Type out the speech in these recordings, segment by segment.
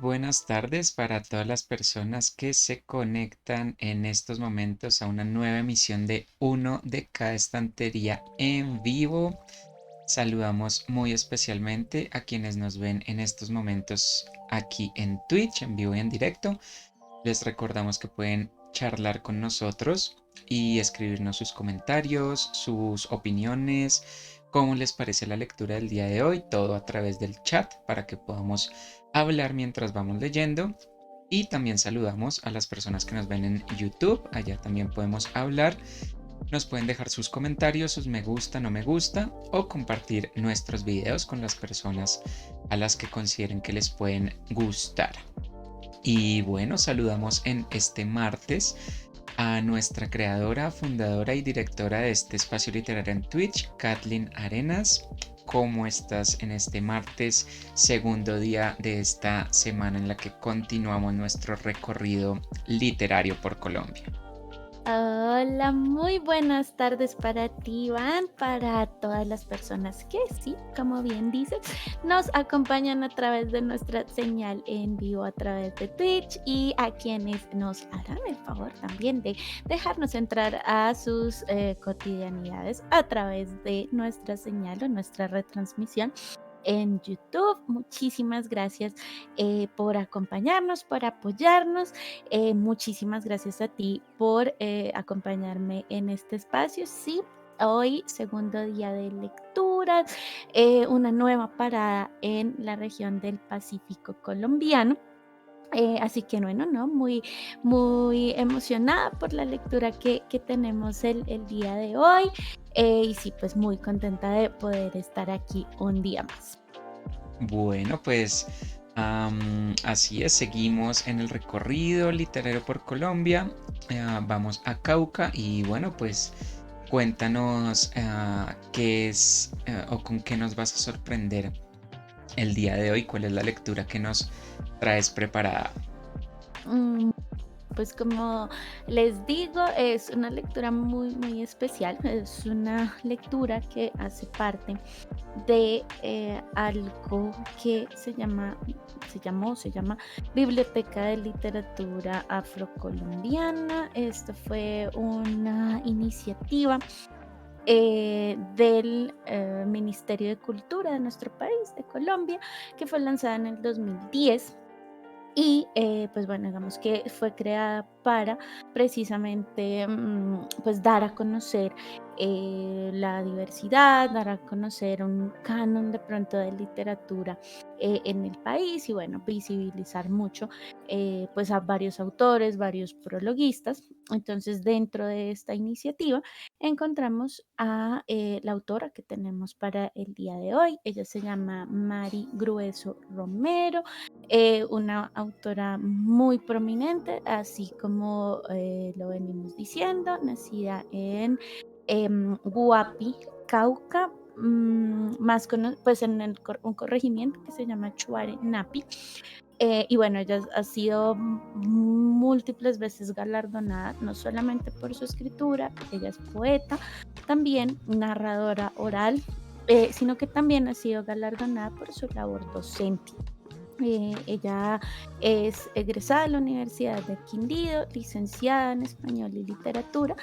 buenas tardes para todas las personas que se conectan en estos momentos a una nueva emisión de Uno de cada estantería en vivo. Saludamos muy especialmente a quienes nos ven en estos momentos aquí en Twitch, en vivo y en directo. Les recordamos que pueden charlar con nosotros y escribirnos sus comentarios, sus opiniones, cómo les parece la lectura del día de hoy, todo a través del chat para que podamos hablar mientras vamos leyendo. Y también saludamos a las personas que nos ven en YouTube, allá también podemos hablar. Nos pueden dejar sus comentarios, sus me gusta, no me gusta o compartir nuestros videos con las personas a las que consideren que les pueden gustar. Y bueno, saludamos en este martes a nuestra creadora, fundadora y directora de este espacio literario en Twitch, Kathleen Arenas. ¿Cómo estás en este martes, segundo día de esta semana en la que continuamos nuestro recorrido literario por Colombia? Hola, muy buenas tardes para ti, Iván, para todas las personas que sí, como bien dices, nos acompañan a través de nuestra señal en vivo a través de Twitch y a quienes nos harán el favor también de dejarnos entrar a sus cotidianidades a través de nuestra señal o nuestra retransmisión en YouTube. Muchísimas gracias por acompañarnos, por apoyarnos. Muchísimas gracias a ti por acompañarme en este espacio. Sí, hoy segundo día de lectura, una nueva parada en la región del Pacífico colombiano. Así que bueno, ¿no? Muy emocionada por la lectura que tenemos el día de hoy. Y sí, pues muy contenta de poder estar aquí un día más. Bueno, pues así es, seguimos en el recorrido literario por Colombia. Vamos a Cauca y bueno, pues cuéntanos qué es o con qué nos vas a sorprender el día de hoy, cuál es la lectura que nos traes preparada. Mm, Pues como les digo, es una lectura muy especial. Es una lectura que hace parte de algo que se llama Biblioteca de Literatura Afrocolombiana. Esto fue una iniciativa del Ministerio de Cultura de nuestro país, de Colombia, que fue lanzada en el 2010 y, pues bueno, digamos que fue creada para precisamente, pues dar a conocer la diversidad, dar a conocer un canon de pronto de literatura en el país y bueno, visibilizar mucho pues a varios autores, varios prologuistas. Entonces, dentro de esta iniciativa encontramos a la autora que tenemos para el día de hoy. Ella se llama Mari Grueso Romero, una autora muy prominente, así como lo venimos diciendo, nacida en Guapi, Cauca, más pues en un corregimiento que se llama Chuare Napi. Y bueno, ella ha sido múltiples veces galardonada, no solamente por su escritura, ella es poeta, también narradora oral, sino que también ha sido galardonada por su labor docente. Ella es egresada de la Universidad de Quindío, licenciada en Español y Literatura,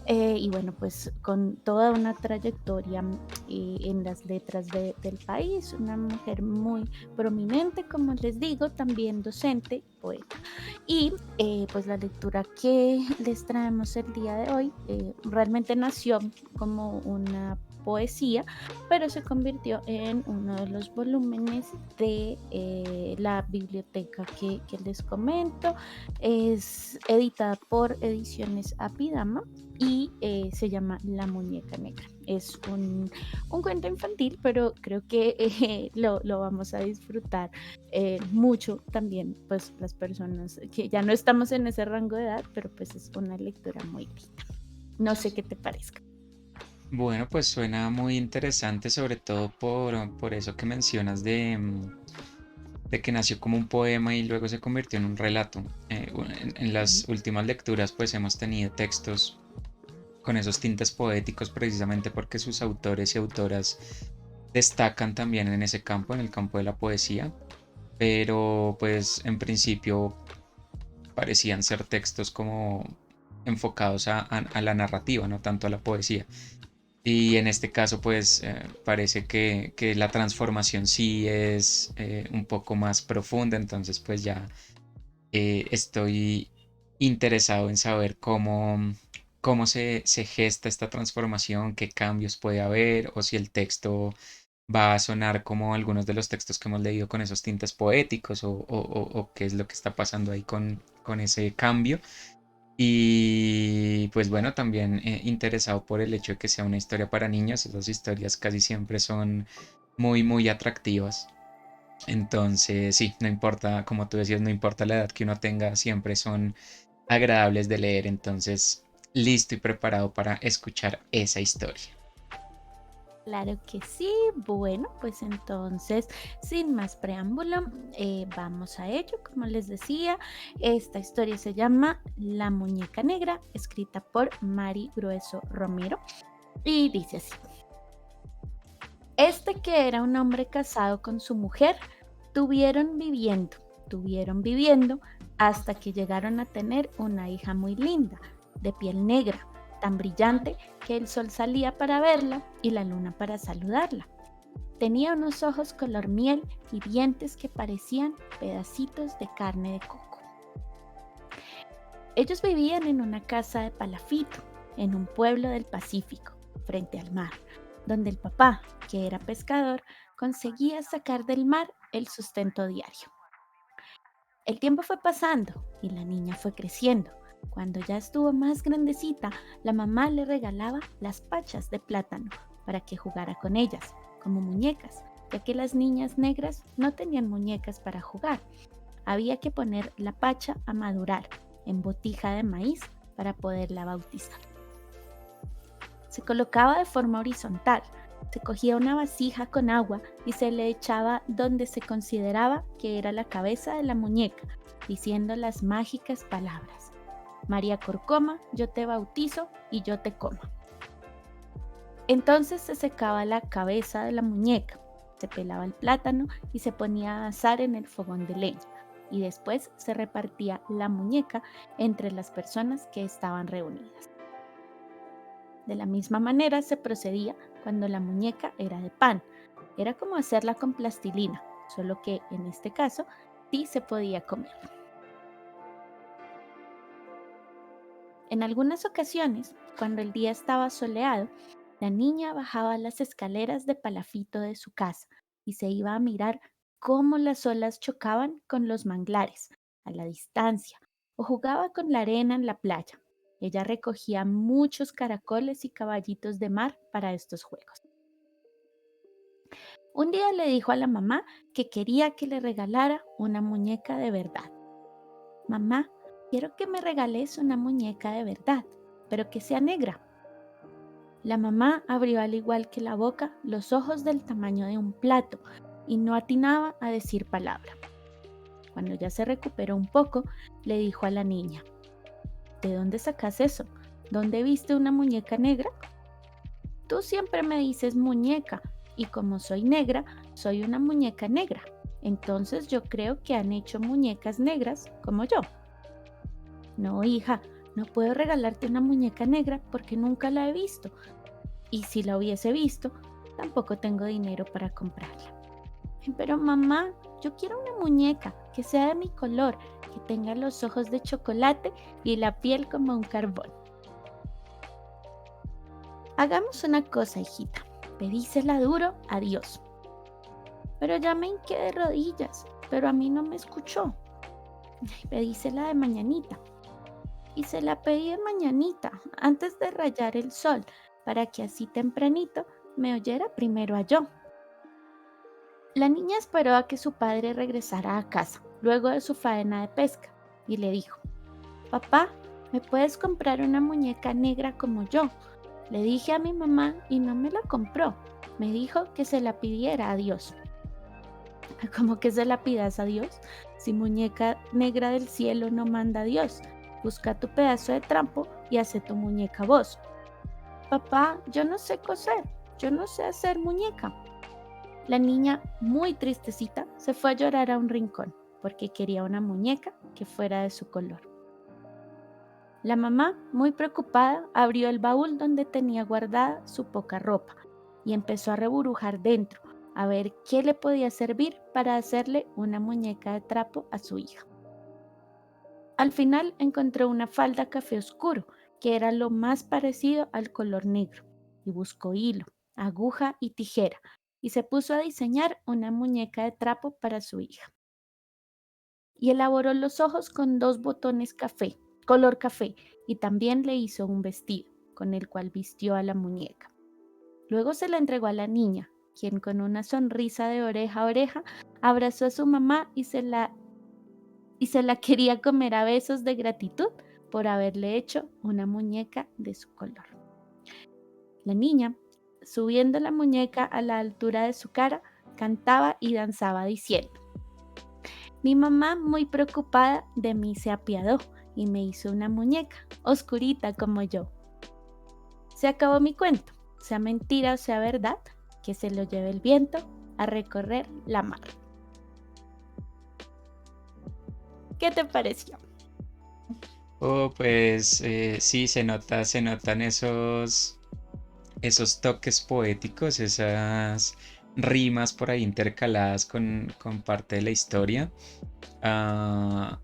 y bueno, pues con toda una trayectoria en las letras del país, una mujer muy prominente, como les digo, también docente, poeta. Y pues la lectura que les traemos el día de hoy realmente nació como una poesía, pero se convirtió en uno de los volúmenes de la biblioteca que les comento. Es editada por Ediciones Apidama y se llama La Muñeca Negra. Es un cuento infantil, pero creo que lo vamos a disfrutar mucho también, pues las personas que ya no estamos en ese rango de edad, pero pues es una lectura muy linda. No sé qué te parezca. Bueno, pues suena muy interesante, sobre todo por eso que mencionas de que nació como un poema y luego se convirtió en un relato. En Ujú. las últimas lecturas pues hemos tenido textos con esos tintes poéticos precisamente porque sus autores y autoras destacan también en ese campo, en el campo de la poesía. pero pues en principio parecían ser textos como enfocados a la narrativa, no tanto a la poesía. Y en este caso, pues parece que la transformación sí es un poco más profunda, entonces pues ya estoy interesado en saber cómo se gesta esta transformación, qué cambios puede haber, o si el texto va a sonar como algunos de los textos que hemos leído con esos tintes poéticos, o qué es lo que está pasando ahí con ese cambio. Y pues bueno, también interesado por el hecho de que sea una historia para niños. Esas historias casi siempre son muy, muy atractivas. Entonces, sí, no importa, como tú decías, no importa la edad que uno tenga, siempre son agradables de leer. Entonces, listo y preparado para escuchar esa historia. Claro que sí. Bueno, pues entonces, sin más preámbulo, vamos a ello. Como les decía, esta historia se llama La Muñeca Negra, escrita por Mari Grueso Romero, y dice así. Este, que era un hombre casado con su mujer, tuvieron viviendo hasta que llegaron a tener una hija muy linda, de piel negra, tan brillante que el sol salía para verla y la luna para saludarla. Tenía unos ojos color miel y dientes que parecían pedacitos de carne de coco. Ellos vivían en una casa de palafito, en un pueblo del Pacífico, frente al mar, donde el papá, que era pescador, conseguía sacar del mar el sustento diario. El tiempo fue pasando y la niña fue creciendo. Cuando ya estuvo más grandecita, la mamá le regalaba las pachas de plátano para que jugara con ellas, como muñecas, ya que las niñas negras no tenían muñecas para jugar. Había que poner la pacha a madurar en botija de maíz para poderla bautizar. Se colocaba de forma horizontal, se cogía una vasija con agua y se le echaba donde se consideraba que era la cabeza de la muñeca, diciendo las mágicas palabras: María Corcoma, yo te bautizo y yo te como. Entonces se secaba la cabeza de la muñeca, se pelaba el plátano y se ponía a asar en el fogón de leña, y después se repartía la muñeca entre las personas que estaban reunidas. De la misma manera se procedía cuando la muñeca era de pan. Era como hacerla con plastilina, solo que en este caso sí se podía comer. En algunas ocasiones, cuando el día estaba soleado, la niña bajaba las escaleras de palafito de su casa y se iba a mirar cómo las olas chocaban con los manglares a la distancia, o jugaba con la arena en la playa. Ella recogía muchos caracoles y caballitos de mar para estos juegos. Un día le dijo a la mamá que quería que le regalara una muñeca de verdad. Mamá, quiero que me regales una muñeca de verdad, pero que sea negra. La mamá abrió, al igual que la boca, los ojos del tamaño de un plato y no atinaba a decir palabra. Cuando ya se recuperó un poco, le dijo a la niña: ¿De dónde sacas eso? ¿Dónde viste una muñeca negra? Tú siempre me dices muñeca, y como soy negra, soy una muñeca negra. Entonces yo creo que han hecho muñecas negras como yo. No, hija, no puedo regalarte una muñeca negra porque nunca la he visto. Y si la hubiese visto, tampoco tengo dinero para comprarla. Pero mamá, yo quiero una muñeca que sea de mi color, que tenga los ojos de chocolate y la piel como un carbón. Hagamos una cosa, hijita. Pedísela duro a Dios. Pero ya me hinqué de rodillas, pero a mí no me escuchó. Pedísela de mañanita. Y se la pedí de mañanita, antes de rayar el sol, para que así tempranito me oyera primero a yo. La niña esperó a que su padre regresara a casa, luego de su faena de pesca, y le dijo: Papá, ¿me puedes comprar una muñeca negra como yo? Le dije a mi mamá y no me la compró. Me dijo que se la pidiera a Dios. ¿Cómo que se la pidas a Dios? Si muñeca negra del cielo no manda a Dios. Busca tu pedazo de trampo y hace tu muñeca vos. Papá, yo no sé coser, yo no sé hacer muñeca. La niña, muy tristecita, se fue a llorar a un rincón porque quería una muñeca que fuera de su color. La mamá, muy preocupada, abrió el baúl donde tenía guardada su poca ropa y empezó a reburujar dentro, a ver qué le podía servir para hacerle una muñeca de trapo a su hija. Al final encontró una falda café oscuro, que era lo más parecido al color negro, y buscó hilo, aguja y tijera, y se puso a diseñar una muñeca de trapo para su hija. Y elaboró los ojos con dos botones café, color café, y también le hizo un vestido, con el cual vistió a la muñeca. Luego se la entregó a la niña, quien con una sonrisa de oreja a oreja abrazó a su mamá y se la quería comer a besos de gratitud por haberle hecho una muñeca de su color. La niña, subiendo la muñeca a la altura de su cara, cantaba y danzaba diciendo: mi mamá, muy preocupada de mí, se apiadó y me hizo una muñeca, oscurita como yo. Se acabó mi cuento, sea mentira o sea verdad, que se lo lleve el viento a recorrer la mar. ¿Qué te pareció? Oh, pues sí, se notan esos toques poéticos, esas rimas por ahí intercaladas con parte de la historia. Ah,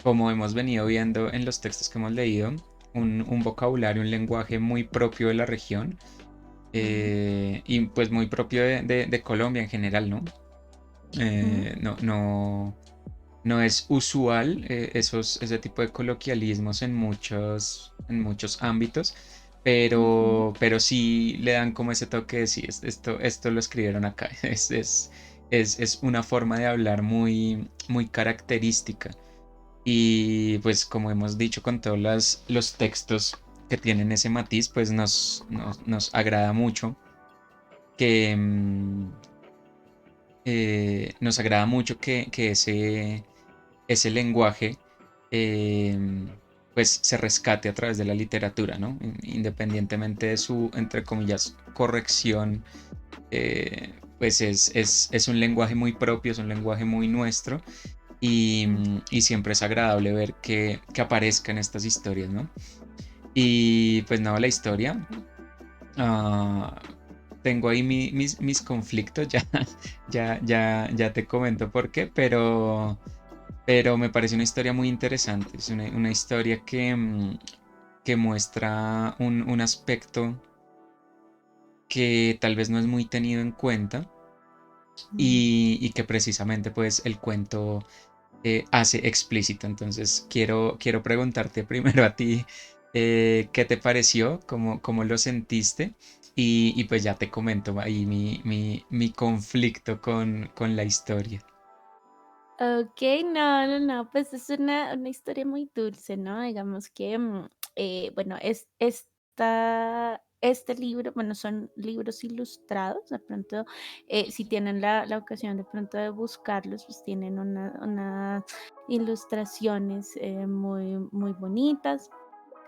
como hemos venido viendo en los textos que hemos leído, un vocabulario, un lenguaje muy propio de la región, Mm, y pues muy propio de Colombia en general, ¿no? mm, No es usual, ese tipo de coloquialismos en muchos ámbitos, ujú. pero sí le dan como ese toque de sí, esto lo escribieron acá. Es una forma de hablar muy característica. Y pues como hemos dicho con todos los textos que tienen ese matiz, pues nos agrada mucho que, nos agrada mucho que ese lenguaje, pues se rescate a través de la literatura, ¿no? Independientemente de su, entre comillas, corrección, pues es un lenguaje muy propio, es un lenguaje muy nuestro y siempre es agradable ver que aparezcan estas historias, ¿no? Y pues nada, la historia. ah, Tengo ahí mis conflictos, ya te comento por qué, pero me parece una historia muy interesante. Es una historia que muestra un aspecto que tal vez no es muy tenido en cuenta Mm. y que precisamente pues el cuento hace explícito. Entonces quiero preguntarte primero a ti qué te pareció, cómo lo sentiste y pues ya te comento ahí mi conflicto con la historia. Okey, no, no, no, pues es una historia muy dulce, ¿no? Digamos que, bueno, este libro, bueno, son libros ilustrados, de pronto, si tienen la ocasión de pronto de buscarlos, pues tienen unas ilustraciones, muy muy bonitas.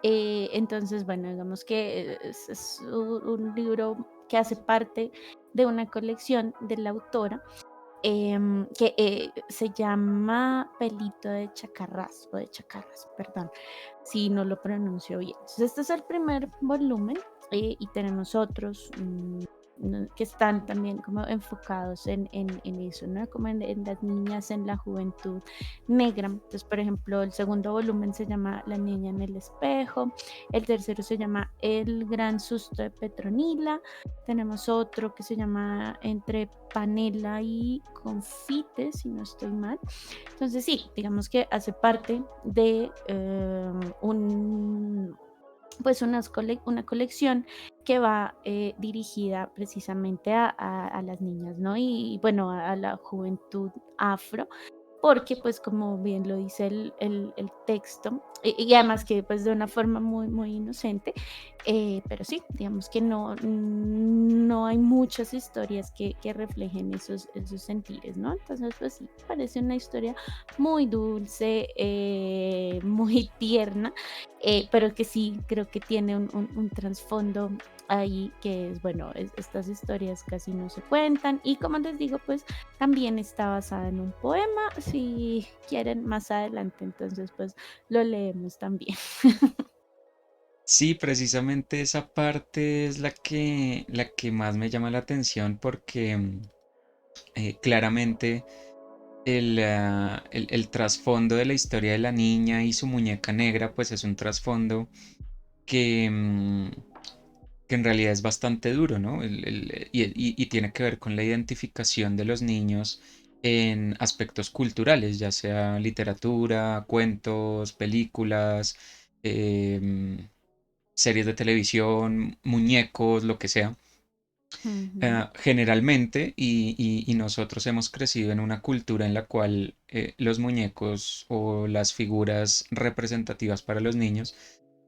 Entonces, bueno, digamos que es un libro que hace parte de una colección de la autora, que se llama Pelito de Chacarrás, o de Chacarras, perdón, si no lo pronuncio bien. Entonces, este es el primer volumen, y tenemos otros, que están también como enfocados en eso, ¿no? Como en las niñas, en la juventud negra. Entonces, por ejemplo, el segundo volumen se llama La niña en el espejo, el tercero se llama El gran susto de Petronila, tenemos otro que se llama Entre panela y confite, si no estoy mal. Entonces sí, digamos que hace parte de pues una colección que va dirigida precisamente a las niñas, ¿no? Y bueno, a la juventud afro, porque pues como bien lo dice el texto, y además que pues de una forma muy, muy inocente, Pero sí, digamos que no hay muchas historias que reflejen esos sentires, ¿no? Entonces, pues sí, parece una historia muy dulce, muy tierna, pero que sí creo que tiene un trasfondo ahí que es, bueno, estas historias casi no se cuentan y como les digo, pues también está basada en un poema, si quieren más adelante, entonces pues lo leemos también. Sí, precisamente esa parte es la que más me llama la atención porque claramente el trasfondo de la historia de la niña y su muñeca negra, pues es un trasfondo que, que en realidad es bastante duro, ¿no? Y tiene que ver con la identificación de los niños en aspectos culturales, ya sea literatura, cuentos, películas, em, series de televisión, muñecos, lo que sea. Ujú, Generalmente, y nosotros hemos crecido en una cultura en la cual los muñecos o las figuras representativas para los niños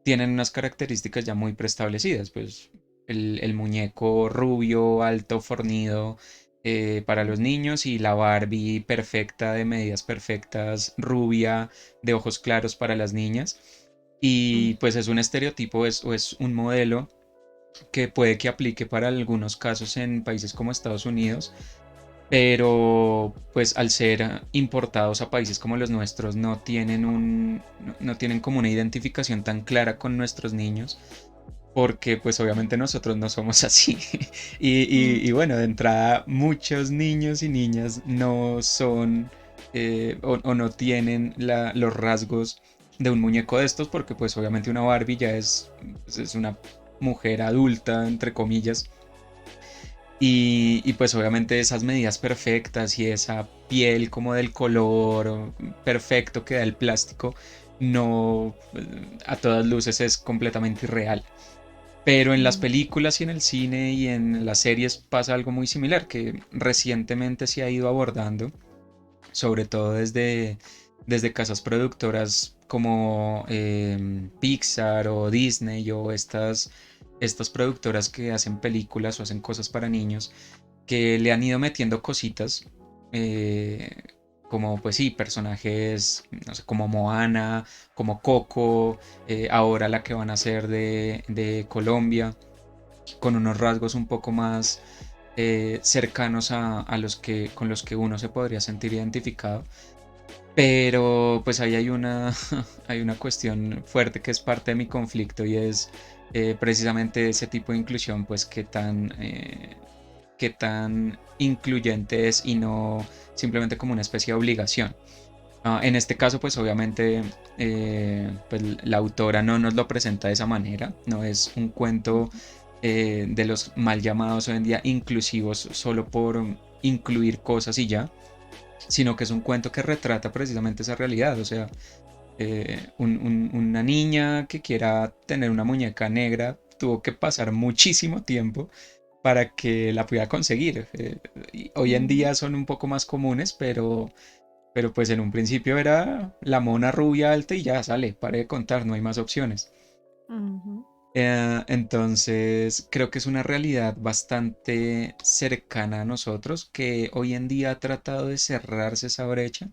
tienen unas características ya muy preestablecidas, pues el muñeco rubio, alto, fornido para los niños y la Barbie perfecta, de medidas perfectas, rubia, de ojos claros para las niñas. ujú, Y pues es un estereotipo o es un modelo que puede que aplique para algunos casos en países como Estados Unidos, pero pues al ser importados a países como los nuestros no tienen como una identificación tan clara con nuestros niños, porque pues obviamente nosotros no somos así. ujú, Y bueno, de entrada muchos niños y niñas no son o no tienen los rasgos de un muñeco de estos, porque pues obviamente una Barbie ya es una mujer adulta, entre comillas, y pues obviamente esas medidas perfectas y esa piel como del color perfecto que da el plástico, no a todas luces es completamente irreal. Pero en las ujú, películas y en el cine y en las series pasa algo muy similar que recientemente se ha ido abordando, sobre todo desde casas productoras como Pixar o Disney o estas productoras que hacen películas o hacen cosas para niños, que le han ido metiendo cositas, eh, como pues sí, personajes, no sé, como Moana, como Coco, ahora la que van a hacer de Colombia, con unos rasgos un poco más cercanos a los con los que uno se podría sentir identificado. Pero pues ahí hay hay una cuestión fuerte que es parte de mi conflicto y es precisamente ese tipo de inclusión, pues qué tan incluyente es y no simplemente como una especie de obligación. En este caso, pues obviamente pues, la autora no nos lo presenta de esa manera, no es un cuento ujú, de los mal llamados hoy en día inclusivos solo por incluir cosas y ya, sino que es un cuento que retrata precisamente esa realidad, o sea, una niña que quiera tener una muñeca negra tuvo que pasar muchísimo tiempo para que la pudiera conseguir. Y hoy en ujú, día son un poco más comunes, pero pues en un principio era la mona rubia alta y ya sale, pare de contar, no hay más opciones. ujú, Entonces creo que es una realidad bastante cercana a nosotros que hoy en día ha tratado de cerrarse esa brecha,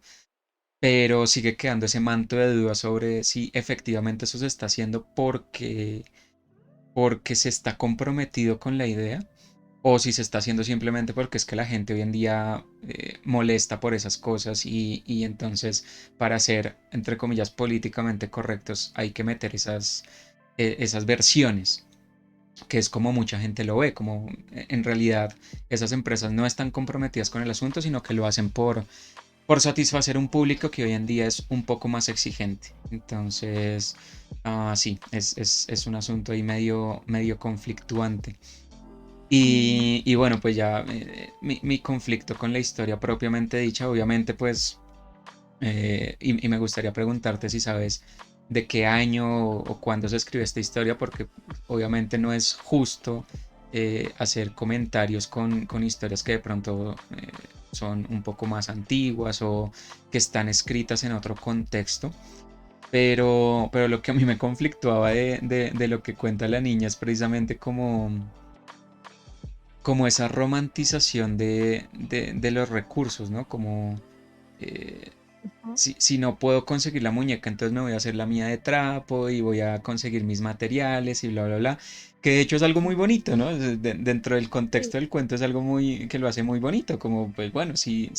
pero sigue quedando ese manto de duda sobre si efectivamente eso se está haciendo porque se está comprometido con la idea o si se está haciendo simplemente porque es que la gente hoy en día molesta por esas cosas y entonces para ser, entre comillas, políticamente correctos hay que meter esas versiones, que es como mucha gente lo ve, como en realidad esas empresas no están comprometidas con el asunto, sino que lo hacen por satisfacer un público que hoy en día es un poco más exigente. Entonces, sí, es un asunto ahí medio conflictuante. ujú, Y bueno, pues ya mi conflicto con la historia propiamente dicha, obviamente, pues, y me gustaría preguntarte si sabes de qué año o cuándo se escribió esta historia, porque obviamente no es justo hacer comentarios con historias que de pronto son un poco más antiguas o que están escritas en otro contexto. pero lo que a mí me conflictuaba de lo que cuenta la niña es precisamente como esa romantización de los recursos, ¿no? Como eh, Ujú. si no puedo conseguir la muñeca, entonces me voy a hacer la mía de trapo y voy a conseguir mis materiales y bla, bla, bla. Que de hecho es algo muy Mm, bonito, ¿no? Dentro del sí. contexto del cuento es algo muy que lo hace muy bonito, como pues bueno, si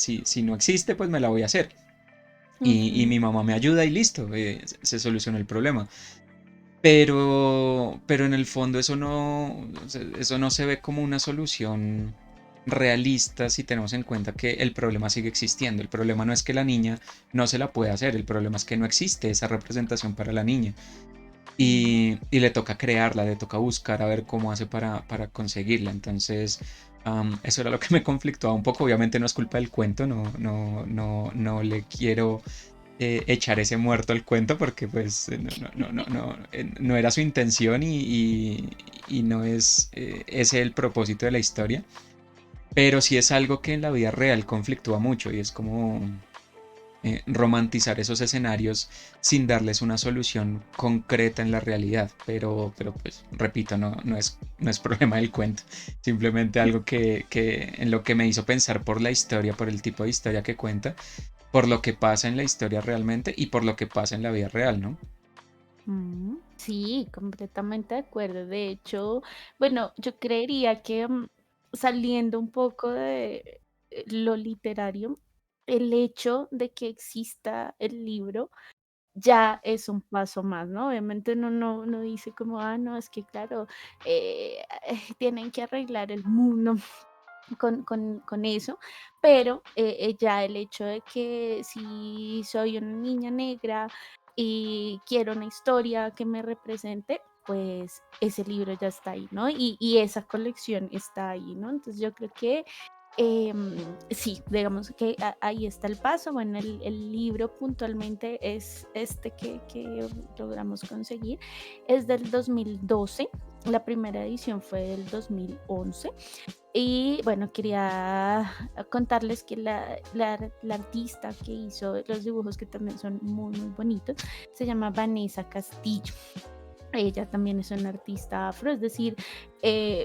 no existe, pues me la voy a hacer. Y Ujú. mi mamá me ayuda y listo, se soluciona el problema. Pero en el fondo eso no se ve como una solución realista si tenemos en cuenta que el problema sigue existiendo. El problema no es que la niña no se la pueda hacer, el problema es que no existe esa representación para la niña. Mm. Y le toca crearla, le toca buscar a ver cómo hace para conseguirla. Entonces, eso era lo que me conflictuaba un poco. Obviamente no es culpa del cuento, no le quiero echar ese muerto al cuento porque pues no era su intención y no es ese el propósito de la historia, pero sí es algo que en la vida real conflictúa mucho y es como romantizar esos escenarios sin darles una solución concreta en la realidad, pero pues repito, no es problema del cuento, simplemente algo que en lo que me hizo pensar por la historia, por el tipo de historia que cuenta, por lo que pasa en la historia realmente y por lo que pasa en la vida real, ¿no? Sí, completamente de acuerdo. De hecho, bueno, yo creería que saliendo un poco de lo literario, el hecho de que exista el libro ya es un paso más, ¿no? Obviamente uno no dice como, ah, no, es que claro, tienen que arreglar el mundo con eso, pero ya el hecho de que si soy una niña negra y quiero una historia que me represente, pues ese libro ya está ahí, ¿no? Y esa colección está ahí, ¿no? Entonces yo creo que sí, digamos que ahí está el paso. Bueno, el libro puntualmente es este que logramos conseguir, es del 2012. La primera edición fue del 2011 y bueno, quería contarles que la artista que hizo los dibujos, que también son muy, muy bonitos, se llama Vanessa Castillo. Ella también es una artista afro, es decir,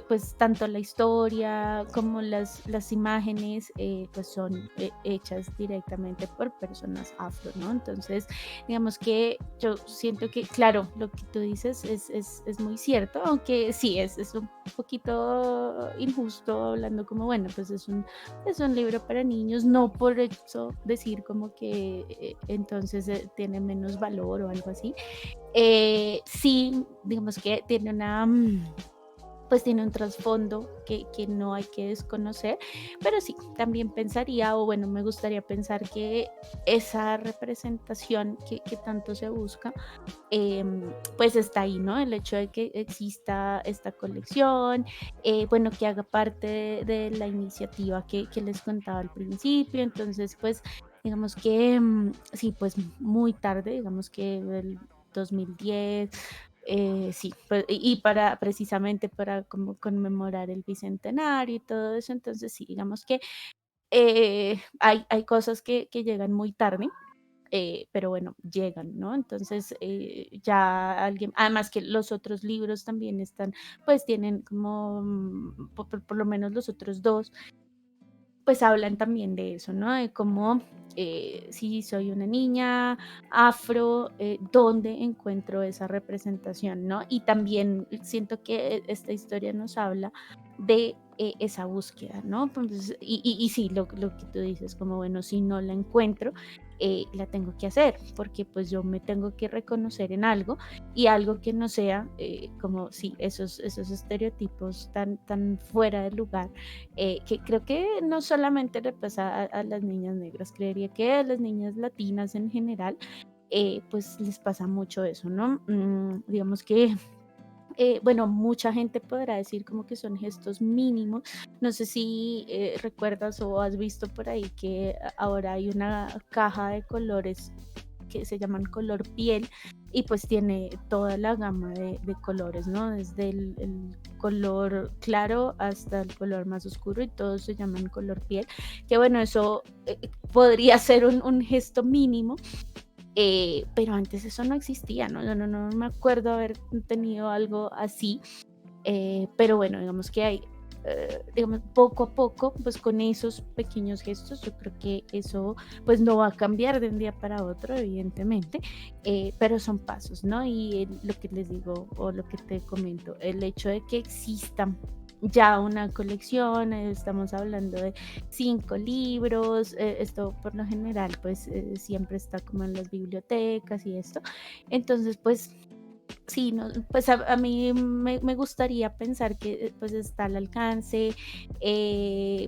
pues tanto la historia como las imágenes pues son hechas directamente por personas afro, ¿no? Entonces, digamos que yo siento que, claro, lo que tú dices es muy cierto, aunque sí, es un poquito injusto hablando como, bueno, pues es un libro para niños, no por eso decir como que entonces tiene menos valor o algo así. Sí, digamos que tiene pues tiene un trasfondo que no hay que desconocer, pero sí, también pensaría, o bueno, me gustaría pensar que esa representación que tanto se busca, pues está ahí, ¿no? El hecho de que exista esta colección, bueno, que haga parte de la iniciativa que les contaba al principio, entonces, pues, digamos que sí, pues muy tarde, digamos que el 2010, sí, pues, y para precisamente para como conmemorar el bicentenario y todo eso, entonces sí, digamos que hay cosas que llegan muy tarde, pero bueno, llegan, ¿no? Entonces, ya alguien, además que los otros libros también están, pues tienen como, por lo menos los otros dos, pues hablan también de eso, ¿no? De cómo si soy una niña afro, ¿dónde encuentro esa representación, ¿no? Y también siento que esta historia nos habla de esa búsqueda, ¿no? Pues, y sí, lo que tú dices, como bueno, si no la encuentro, la tengo que hacer, porque pues yo me tengo que reconocer en algo y algo que no sea como, sí, esos estereotipos tan fuera de lugar, que creo que no solamente le pasa a las niñas negras, creería que a las niñas latinas en general, pues les pasa mucho eso, ¿no? Digamos que, bueno, mucha gente podrá decir como que son gestos mínimos. No sé si recuerdas o has visto por ahí que ahora hay una caja de colores que se llaman color piel y pues tiene toda la gama de colores, ¿no? Desde el color claro hasta el color más oscuro y todos se llaman color piel, que bueno, eso podría ser un gesto mínimo, pero antes eso no existía, ¿no? No me acuerdo haber tenido algo así, pero bueno, digamos que hay, digamos, poco a poco, pues con esos pequeños gestos, yo creo que eso pues no va a cambiar de un día para otro, evidentemente, pero son pasos, ¿no? Y lo que les digo o lo que te comento, el hecho de que exista ya una colección, estamos hablando de 5 libros, esto por lo general pues siempre está como en las bibliotecas y esto, entonces pues sí, no, pues a mí me gustaría pensar que pues está al alcance,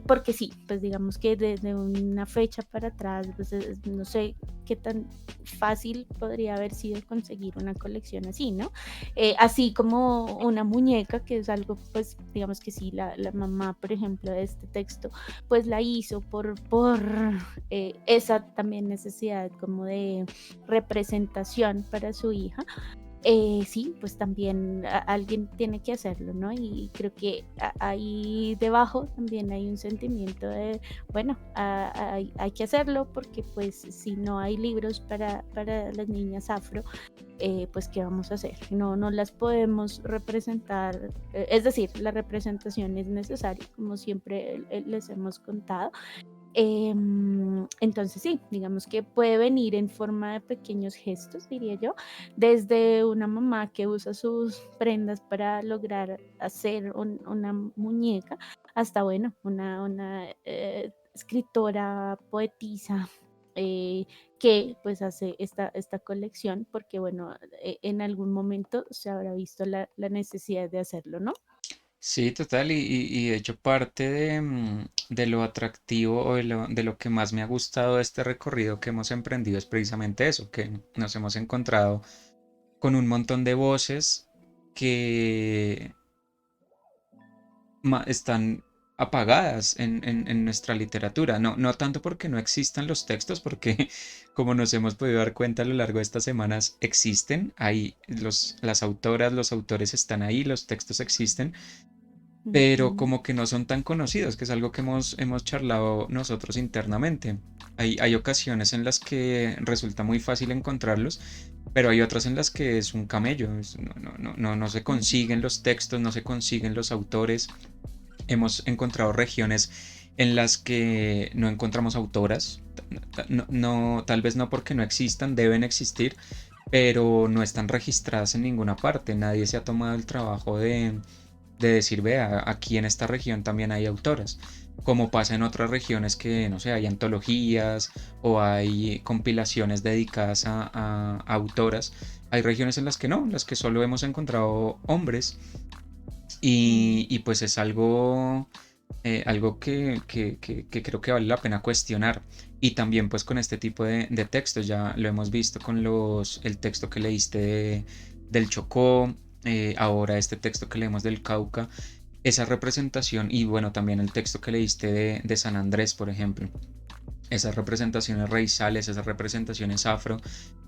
porque sí, pues digamos que desde una fecha para atrás, pues no sé qué tan fácil podría haber sido conseguir una colección así, ¿no? Así como una muñeca, que es algo, pues digamos que sí, la mamá, por ejemplo, de este texto, pues la hizo por esa también necesidad como de representación para su hija. Sí, pues también alguien tiene que hacerlo, ¿no? Y creo que ahí debajo también hay un sentimiento de, bueno, hay que hacerlo porque pues si no hay libros para las niñas afro, pues ¿qué vamos a hacer? No las podemos representar, es decir, la representación es necesaria, como siempre les hemos contado. Entonces sí, digamos que puede venir en forma de pequeños gestos, diría yo, desde una mamá que usa sus prendas para lograr hacer una muñeca, hasta, bueno, una escritora, poetisa, que pues hace esta colección, porque bueno, en algún momento se habrá visto la necesidad de hacerlo, ¿no? Sí, total, y de hecho parte de lo atractivo o de lo que más me ha gustado de este recorrido que hemos emprendido es precisamente eso, que nos hemos encontrado con un montón de voces que están apagadas en nuestra literatura. No tanto porque no existan los textos, porque como nos hemos podido dar cuenta a lo largo de estas semanas, existen, ahí las autoras, los autores están ahí, los textos existen, pero Ujú. como que no son tan conocidos, que es algo que hemos charlado nosotros internamente. Hay ocasiones en las que resulta muy fácil encontrarlos, pero hay otras en las que es un camello, no se consiguen los textos, no se consiguen los autores. Hemos encontrado regiones en las que no encontramos autoras, tal vez no porque no existan, deben existir, pero no están registradas en ninguna parte. Nadie se ha tomado el trabajo de decir, vea, aquí en esta región también hay autoras, como pasa en otras regiones que, no sé, hay antologías o hay compilaciones dedicadas a autoras. Hay regiones en las que no, en las que solo hemos encontrado hombres y pues es algo que creo que vale la pena cuestionar. Y también pues con este tipo de textos, ya lo hemos visto con el texto que leíste del Chocó, ahora este texto que leemos del Cauca, esa representación y bueno, también el texto que leíste de San Andrés, por ejemplo, esas representaciones raizales, esas representaciones afro,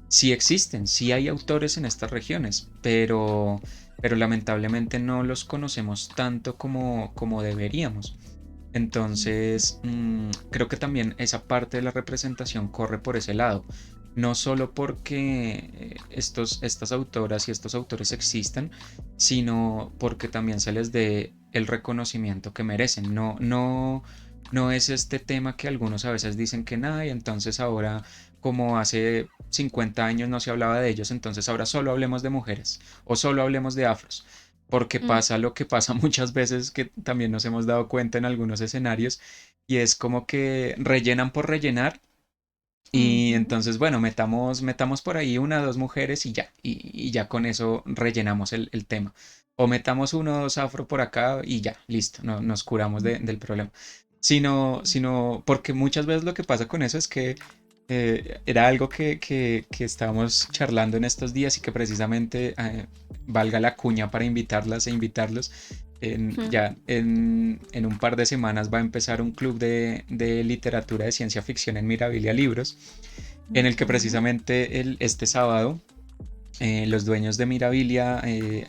sí existen, sí hay autores en estas regiones, pero lamentablemente no los conocemos tanto como deberíamos. Entonces, creo que también esa parte de la representación corre por ese lado. No solo porque estas autoras y estos autores existan, sino porque también se les dé el reconocimiento que merecen. No es este tema que algunos a veces dicen que nada y entonces ahora, como hace 50 años no se hablaba de ellos, entonces ahora solo hablemos de mujeres o solo hablemos de afros, porque Mm, pasa lo que pasa muchas veces que también nos hemos dado cuenta en algunos escenarios y es como que rellenan por rellenar y ujú. entonces bueno, metamos por ahí una o dos mujeres y ya, y ya con eso rellenamos el tema. O metamos uno o dos afro por acá y ya, listo, nos curamos del problema. Sino porque muchas veces lo que pasa con eso es que era algo que estábamos charlando en estos días y que precisamente valga la cuña para invitarlas e invitarlos. Ujú. Ya en un par de semanas va a empezar un club de literatura de ciencia ficción en Mirabilia Libros, en el que Ujú. precisamente este sábado los dueños de Mirabilia,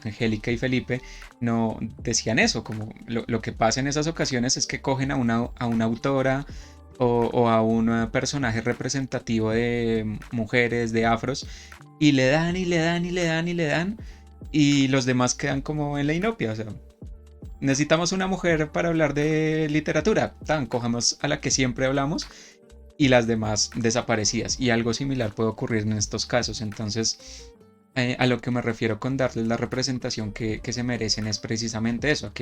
Angélica y Felipe, no decían eso, como lo que pasa en esas ocasiones es que cogen a una autora o a un personaje representativo de mujeres, de afros, y le dan y le dan y le dan y le dan, y los demás quedan como en la inopia. O sea, necesitamos una mujer para hablar de literatura. Tan, cojamos a la que siempre hablamos y las demás desaparecidas. Y algo similar puede ocurrir en estos casos. Entonces, a lo que me refiero con darles la representación que se merecen es precisamente eso,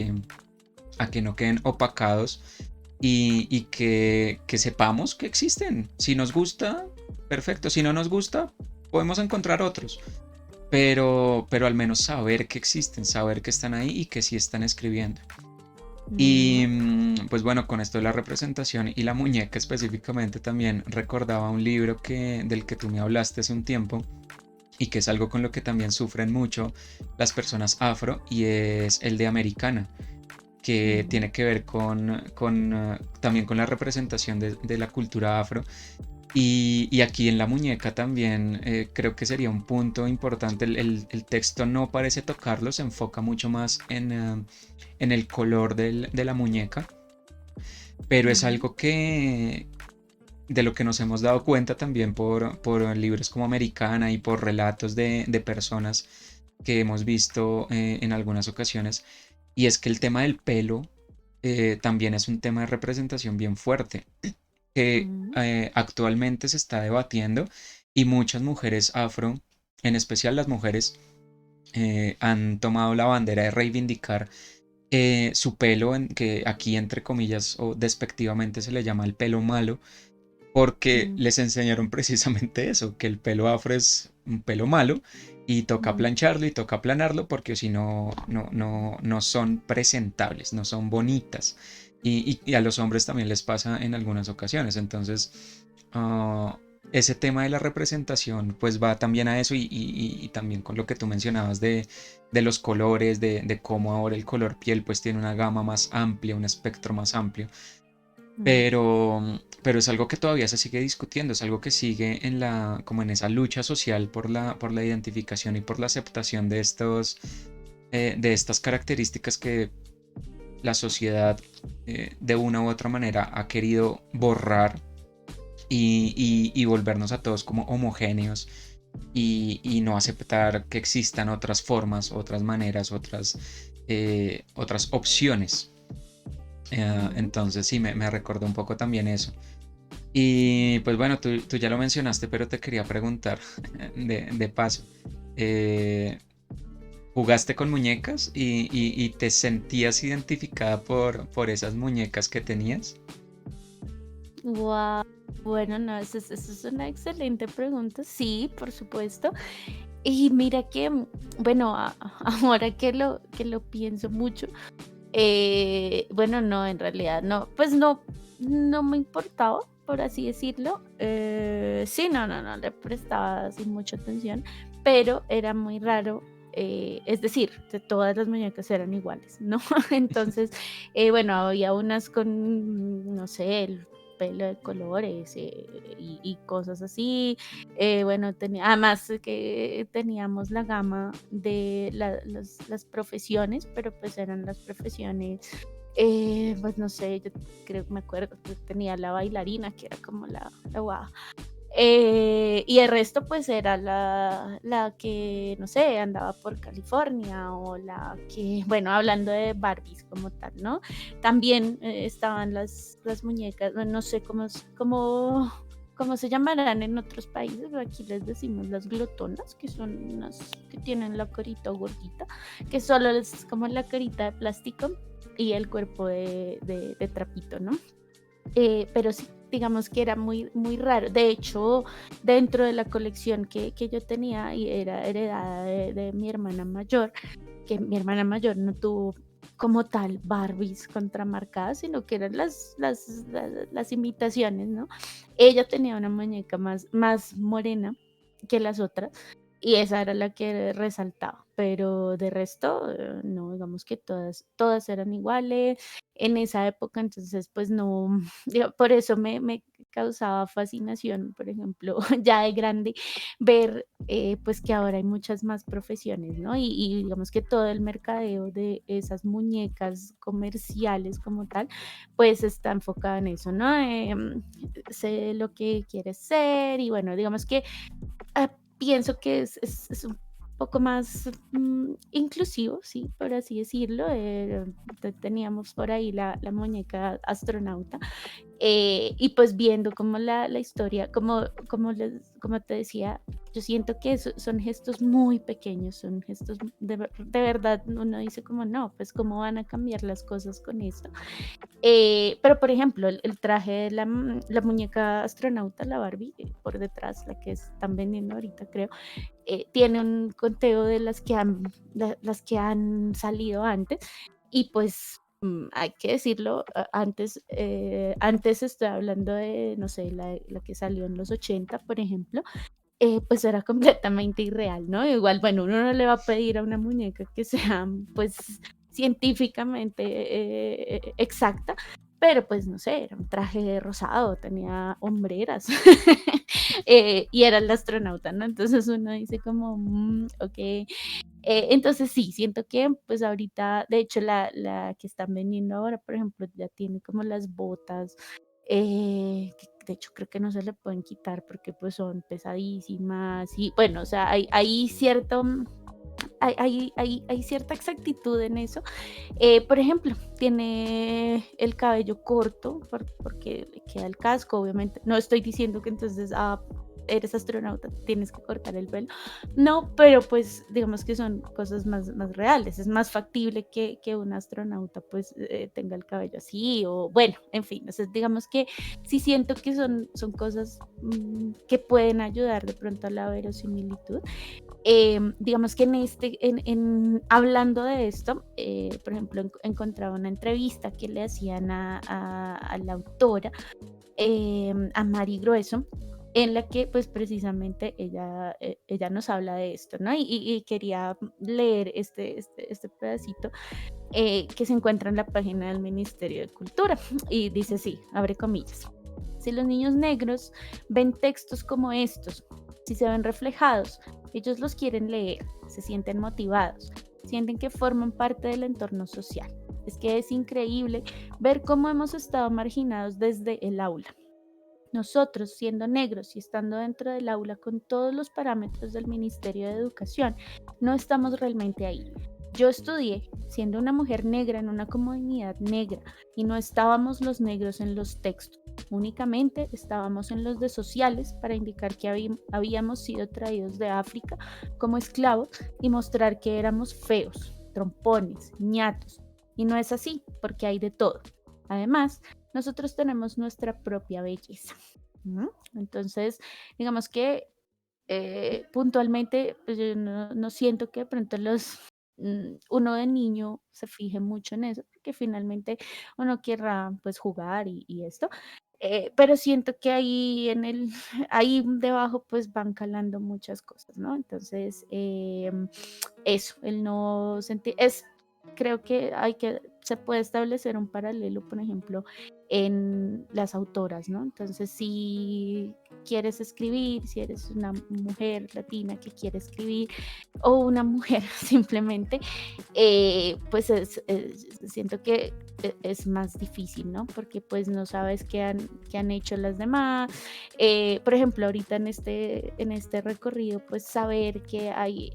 a que no queden opacados y que sepamos que existen. Si nos gusta, perfecto. Si no nos gusta, podemos encontrar otros. Pero al menos saber que existen, saber que están ahí y que sí están escribiendo. Y Mm, pues bueno, con esto de la representación y la muñeca específicamente también recordaba un libro del que tú me hablaste hace un tiempo y que es algo con lo que también sufren mucho las personas afro y es el de Americana, que mm, tiene que ver también con la representación de la cultura afro y aquí en la muñeca también creo que sería un punto importante. El texto no parece tocarlo, se enfoca mucho más en el color de la muñeca, pero es ujú, algo de lo que nos hemos dado cuenta también por libros como Americana y por relatos de personas que hemos visto en algunas ocasiones, y es que el tema del pelo también es un tema de representación bien fuerte que mm, actualmente se está debatiendo y muchas mujeres afro, en especial las mujeres, han tomado la bandera de reivindicar su pelo, que aquí entre comillas o despectivamente se le llama el pelo malo, porque mm, les enseñaron precisamente eso, que el pelo afro es un pelo malo y toca mm, plancharlo y toca aplanarlo porque si no, no son presentables, no son bonitas. Y a los hombres también les pasa en algunas ocasiones. Entonces, ah, ese tema de la representación pues va también a eso y también con lo que tú mencionabas de los colores, de cómo ahora el color piel pues tiene una gama más amplia, un espectro más amplio, mm. pero es algo que todavía se sigue discutiendo, es algo que sigue como en esa lucha social por la identificación y por la aceptación de estas características que la sociedad de una u otra manera ha querido borrar y volvernos a todos como homogéneos y no aceptar que existan otras formas, otras maneras, otras opciones. Mm. Entonces sí, me recordó un poco también eso. Y pues bueno, tú ya lo mencionaste, pero te quería preguntar de paso. eh, ¿Jugaste con muñecas y te sentías identificada por esas muñecas que tenías? Guau. Bueno, no, esa es una excelente pregunta. Sí, por supuesto. Y mira que, bueno, ahora que lo pienso mucho, bueno, no, en realidad no, pues no, no me importaba, por así decirlo. Sí, no, no, no le prestaba así mucha atención, pero era muy raro. Es decir, de todas las muñecas eran iguales, ¿no? Entonces, bueno, había unas con, no sé, el pelo de colores y cosas así. Bueno, además que teníamos la gama de las profesiones, pero pues eran las profesiones, pues no sé, yo creo que me acuerdo que tenía la bailarina, que era como la guau. Y el resto pues era la que, no sé, andaba por California o la que, bueno, hablando de Barbies como tal, ¿no? También estaban las muñecas, bueno, no sé cómo se llamarán en otros países, pero aquí les decimos las glotonas, que son unas que tienen la carita gordita, que solo es como la carita de plástico y el cuerpo de trapito, ¿no? Pero sí, digamos que era muy, muy raro. De hecho, dentro de la colección que yo tenía y era heredada de mi hermana mayor, que mi hermana mayor no tuvo como tal Barbies contramarcadas, sino que eran las imitaciones, ¿no? Ella tenía una muñeca más morena que las otras y esa era la que resaltaba, pero de resto, no, digamos que todas eran iguales en esa época, entonces pues no, por eso causaba fascinación, por ejemplo, ya de grande, ver pues que ahora hay muchas más profesiones, ¿no? Y digamos que todo el mercadeo de esas muñecas comerciales como tal, pues está enfocado en eso, ¿no? Sé lo que quieres ser y bueno, digamos que pienso que es un poco más, inclusivo, sí, por así decirlo. Teníamos por ahí la muñeca astronauta, y pues viendo como la historia, como te decía, yo siento que son gestos muy pequeños, son gestos de verdad, uno dice como no, pues cómo van a cambiar las cosas con esto. Pero, por ejemplo, el traje de la muñeca astronauta, la Barbie, por detrás, la que están vendiendo ahorita, creo, tiene un conteo de las que han salido antes y pues, hay que decirlo, antes estoy hablando de, no sé, la que salió en los 80, por ejemplo, pues era completamente irreal, ¿no? Igual, bueno, uno no le va a pedir a una muñeca que sea, pues, científicamente exacta, pero pues no sé, era un traje rosado, tenía hombreras y era el astronauta, ¿no? Entonces uno dice como, ok. Entonces sí, siento que pues ahorita, de hecho la que están vendiendo ahora, por ejemplo, ya tiene como las botas, que de hecho creo que no se le pueden quitar porque pues son pesadísimas y bueno, o sea, hay cierto, hay cierta exactitud en eso. Por ejemplo, tiene el cabello corto porque le queda el casco, obviamente. No estoy diciendo que entonces, eres astronauta, tienes que cortar el pelo. No, pero pues digamos que son cosas más reales. Es más factible que un astronauta pues tenga el cabello así o bueno, en fin. O sea, digamos que sí siento que son cosas que pueden ayudar de pronto a la verosimilitud. Digamos que hablando de esto, por ejemplo, encontraba una entrevista que le hacían a la autora, a Mari Grueso, en la que pues precisamente ella nos habla de esto, ¿no? Y quería leer este pedacito que se encuentra en la página del Ministerio de Cultura y dice así, abre comillas. Si los niños negros ven textos como estos, si se ven reflejados, ellos los quieren leer, se sienten motivados, sienten que forman parte del entorno social. Es que es increíble ver cómo hemos estado marginados desde el aula. Nosotros, siendo negros y estando dentro del aula con todos los parámetros del Ministerio de Educación, no estamos realmente ahí. Yo estudié siendo una mujer negra en una comunidad negra y no estábamos los negros en los textos. Únicamente estábamos en los de sociales para indicar que habíamos sido traídos de África como esclavos y mostrar que éramos feos, trompones, ñatos. Y no es así, porque hay de todo. Además, nosotros tenemos nuestra propia belleza. Entonces, digamos que puntualmente, pues yo no siento que de pronto uno de niño se fije mucho en eso, porque finalmente uno querrá pues jugar y esto, pero siento que ahí ahí debajo pues van calando muchas cosas, ¿no? Entonces, eso, el no sentir, creo que se puede establecer un paralelo, por ejemplo, en las autoras, ¿no? Entonces, si quieres escribir, si eres una mujer latina que quiere escribir o una mujer simplemente, pues siento que es más difícil, ¿no? Porque pues no sabes qué han hecho las demás. Por ejemplo, ahorita en este recorrido, pues saber que hay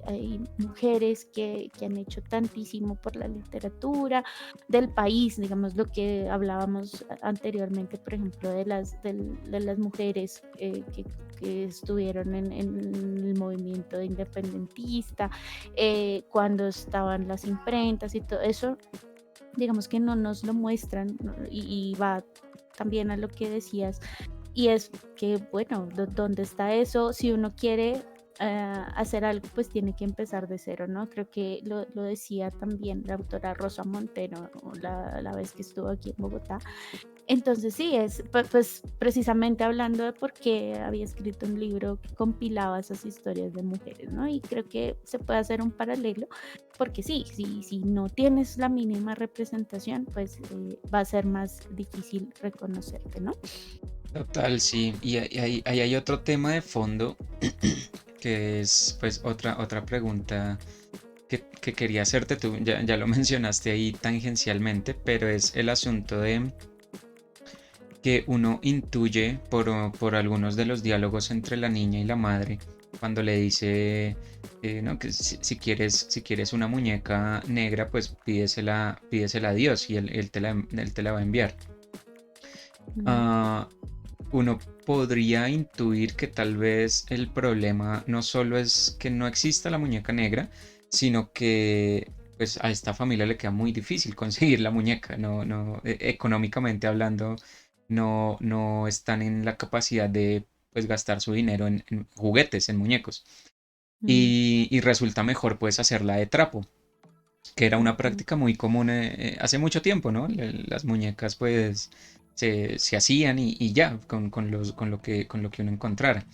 mujeres que han hecho tantísimo por la literatura del país, digamos lo que hablábamos anteriormente, por ejemplo, de las mujeres que estuvieron en el movimiento independentista, cuando estaban las imprentas y todo eso, digamos que no nos lo muestran, ¿no? Y va también a lo que decías, y es que, bueno, ¿dónde está eso? Si uno quiere hacer algo, pues tiene que empezar de cero, ¿no? Creo que lo decía también la autora Rosa Montero la vez que estuvo aquí en Bogotá. Entonces sí, pues precisamente hablando de por qué había escrito un libro que compilaba esas historias de mujeres, ¿no? Y creo que se puede hacer un paralelo, porque sí, si no tienes la mínima representación, pues va a ser más difícil reconocerte, ¿no? Total, sí. Y ahí hay otro tema de fondo que es pues otra pregunta que quería hacerte tú, ya lo mencionaste ahí tangencialmente, pero es el asunto de que uno intuye por algunos de los diálogos entre la niña y la madre, cuando le dice, no, que si quieres una muñeca negra, pues pídesela a Dios y él te la va a enviar. Mm, Ah, uno podría intuir que tal vez el problema no solo es que no exista la muñeca negra, sino que pues a esta familia le queda muy difícil conseguir la muñeca, económicamente hablando, no están en la capacidad de pues gastar su dinero en juguetes, en muñecos. mm, Y resulta mejor pues hacerla de trapo, que era una ujú, práctica muy común hace mucho tiempo, ¿no? Las muñecas pues se hacían y ya, con lo que uno encontrara.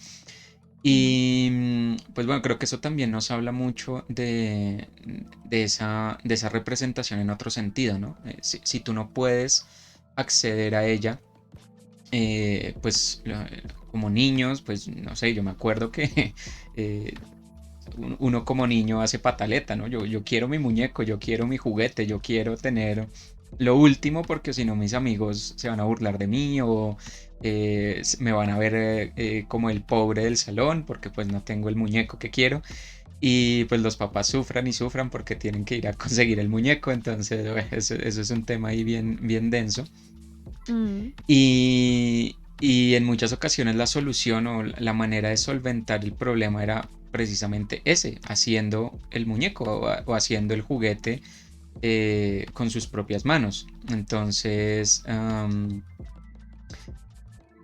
mm, Y pues bueno, creo que eso también nos habla mucho de esa representación en otro sentido, ¿no? Si tú no puedes acceder a ella, pues como niños, pues no sé, yo me acuerdo que eh, uno como niño hace pataleta, ¿no? Yo quiero mi muñeco, yo quiero mi juguete, yo quiero tener lo último porque si no mis amigos se van a burlar de mí o me van a ver como el pobre del salón porque pues no tengo el muñeco que quiero y pues los papás sufran y sufran porque tienen que ir a conseguir el muñeco, entonces bueno, eso es un tema ahí bien denso. mm, Y en muchas ocasiones la solución o la manera de solventar el problema era precisamente ese, haciendo el muñeco o haciendo el juguete con sus propias manos. Entonces,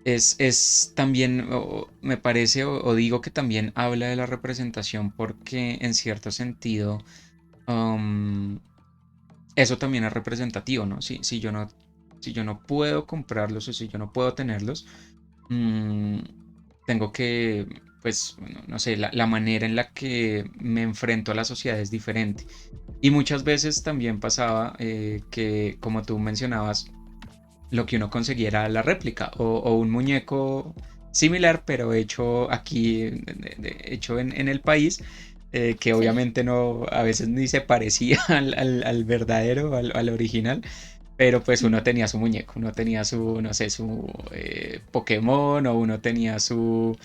es también, me parece, o digo que también habla de la representación porque en cierto sentido, um, eso también es representativo, ¿no? Si yo no puedo comprarlos o si yo no puedo tenerlos, mm, tengo que, pues, bueno, no sé, la manera en la que me enfrento a la sociedad es diferente. Y muchas veces también pasaba que, como tú mencionabas, lo que uno consiguiera la réplica o un muñeco similar, pero hecho aquí, hecho en el país, que sí. obviamente no, a veces ni se parecía al verdadero, al original, pero pues uno Mm, tenía su muñeco, uno tenía su, no sé, su Pokémon o uno tenía su,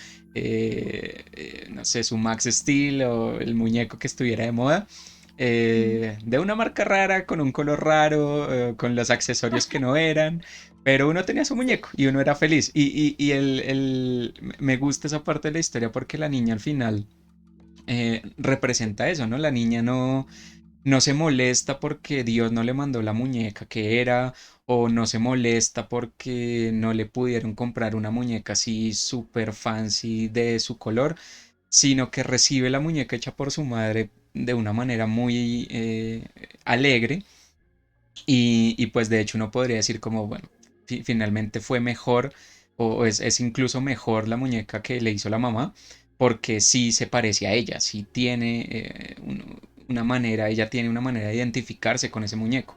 no sé, su Max Steel o el muñeco que estuviera de moda. mm, De una marca rara, con un color raro, con los accesorios que no eran, pero uno tenía su sí. muñeco y uno era feliz. Y me gusta esa parte de la historia porque la niña al final representa eso, ¿no? La niña no se molesta porque Dios no le mandó la muñeca que era, o no se molesta porque no le pudieron comprar una muñeca así súper fancy de su color, sino que recibe la muñeca hecha por su madre de una manera muy alegre y pues de hecho uno podría decir como, bueno, finalmente fue mejor o es incluso mejor la muñeca que le hizo la mamá porque sí se parece a ella, sí tiene una manera, ella tiene una manera de identificarse con ese muñeco.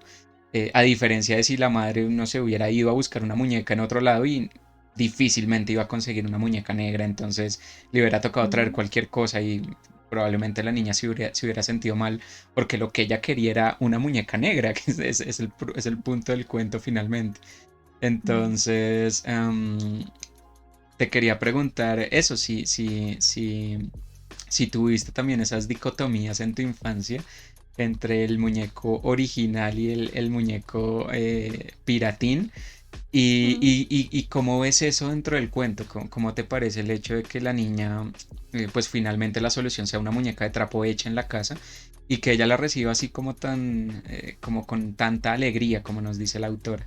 A diferencia de si la madre no se hubiera ido a buscar una muñeca en otro lado y difícilmente iba a conseguir una muñeca negra, entonces le hubiera tocado traer Mm, cualquier cosa y probablemente la niña se hubiera sentido mal porque lo que ella quería era una muñeca negra, que es el punto del cuento finalmente. mm. Entonces, te quería preguntar eso, si tuviste también esas dicotomías en tu infancia entre el muñeco original y el muñeco piratín. Mm. Y cómo ves eso dentro del cuento? ¿Cómo te parece el hecho de que la niña, pues finalmente la solución sea una muñeca de trapo hecha en la casa y que ella la reciba así como tan, como con tanta alegría, como nos dice la autora?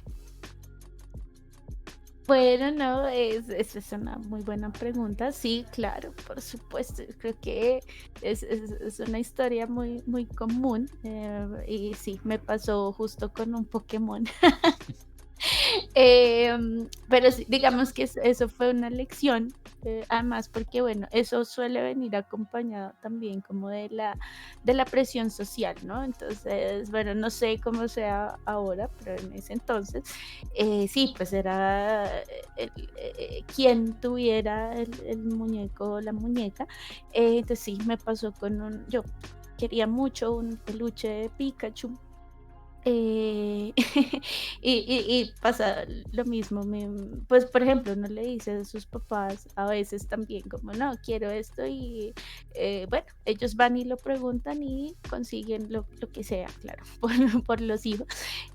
Bueno, no, es una muy buena pregunta. Sí, claro, por supuesto. Creo que es una historia muy, muy común. Y sí, me pasó justo con un Pokémon. Pero sí, digamos que eso fue una lección, además porque, bueno, eso suele venir acompañado también como de la presión social, ¿no? Entonces, bueno, no sé cómo sea ahora, pero en ese entonces, sí, pues era quien tuviera el muñeco o la muñeca. Entonces sí, me pasó yo quería mucho un peluche de Pikachu. eh, y pasa lo mismo, pues por ejemplo, uno le dice a sus papás a veces también como, no, quiero esto y bueno, ellos van y lo preguntan y consiguen lo que sea, claro, por los hijos.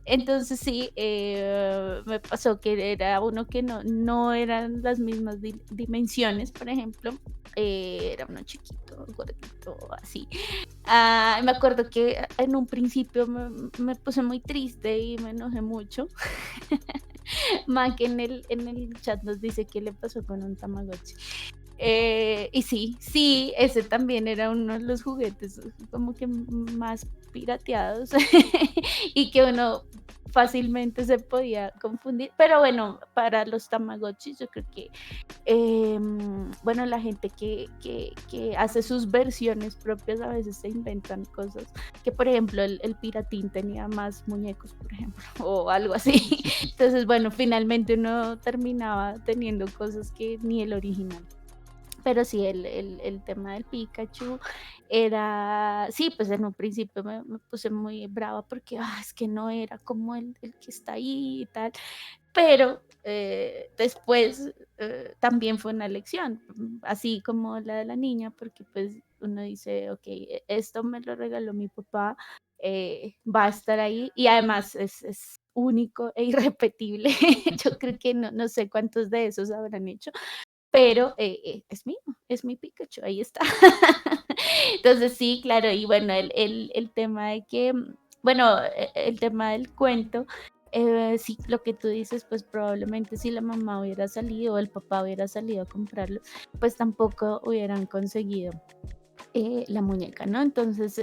Entonces sí, me pasó que era uno que no eran las mismas dimensiones, por ejemplo, era uno chiquito, gordito, así. Me acuerdo que en un principio me puse muy triste y me enojé mucho. Que en el chat nos dice qué le pasó con un Tamagotchi. Y sí, sí, ese también era uno de los juguetes como que más pirateados y que uno fácilmente se podía confundir. Pero bueno, para los Tamagotchis yo creo que bueno, la gente que hace sus versiones propias a veces se inventan cosas, que por ejemplo el piratín tenía más muñecos, por ejemplo, o algo así. Entonces, bueno, finalmente uno terminaba teniendo cosas que ni el original. Pero sí, el tema del Pikachu era, sí, pues en un principio me puse muy brava porque es que no era como el que está ahí y tal, pero después también fue una lección, así como la de la niña, porque pues uno dice, ok, esto me lo regaló mi papá, va a estar ahí y además es único e irrepetible. Yo creo que no sé cuántos de esos habrán hecho, pero es mío, es mi Pikachu, ahí está. Entonces sí, claro, y bueno, el tema de que, bueno, el tema del cuento, sí, lo que tú dices, pues probablemente si la mamá hubiera salido o el papá hubiera salido a comprarlo, pues tampoco hubieran conseguido la muñeca, ¿no? Entonces,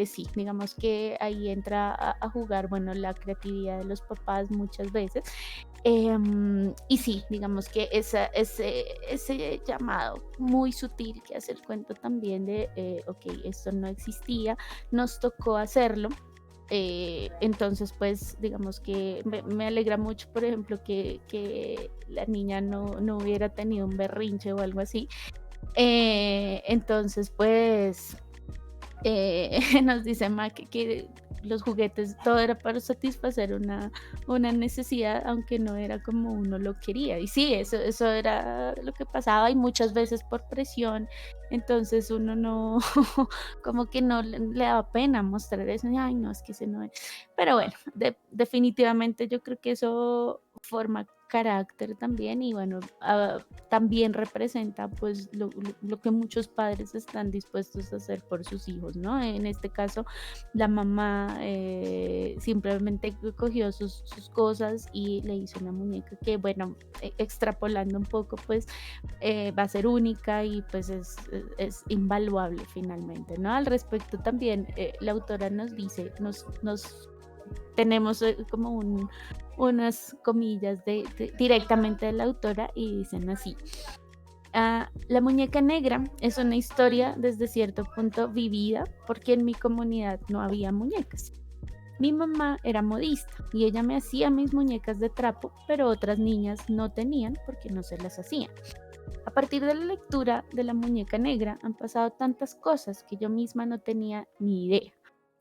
sí, digamos que ahí entra a jugar, bueno, la creatividad de los papás muchas veces. Y sí, digamos que ese llamado muy sutil que hace el cuento también de, ok, esto no existía, nos tocó hacerlo. Entonces, pues, digamos que me alegra mucho, por ejemplo, que la niña no hubiera tenido un berrinche o algo así. Entonces, pues, nos dice que los juguetes, todo era para satisfacer una necesidad, aunque no era como uno lo quería. Y sí, eso era lo que pasaba y muchas veces por presión. Entonces uno no, como que no le daba pena mostrar eso. Y, ay, no, es que ese no es. Pero bueno, definitivamente yo creo que eso forma carácter también y bueno, también representa pues lo que muchos padres están dispuestos a hacer por sus hijos, ¿no? En este caso, la mamá simplemente cogió sus cosas y le hizo una muñeca que, bueno, extrapolando un poco, pues va a ser única y pues es invaluable finalmente, ¿no? Al respecto también, la autora nos dice, nos tenemos como unas comillas directamente de la autora y dicen así. La muñeca negra es una historia desde cierto punto vivida porque en mi comunidad no había muñecas. Mi mamá era modista y ella me hacía mis muñecas de trapo, pero otras niñas no tenían porque no se las hacían. A partir de la lectura de La muñeca negra han pasado tantas cosas que yo misma no tenía ni idea.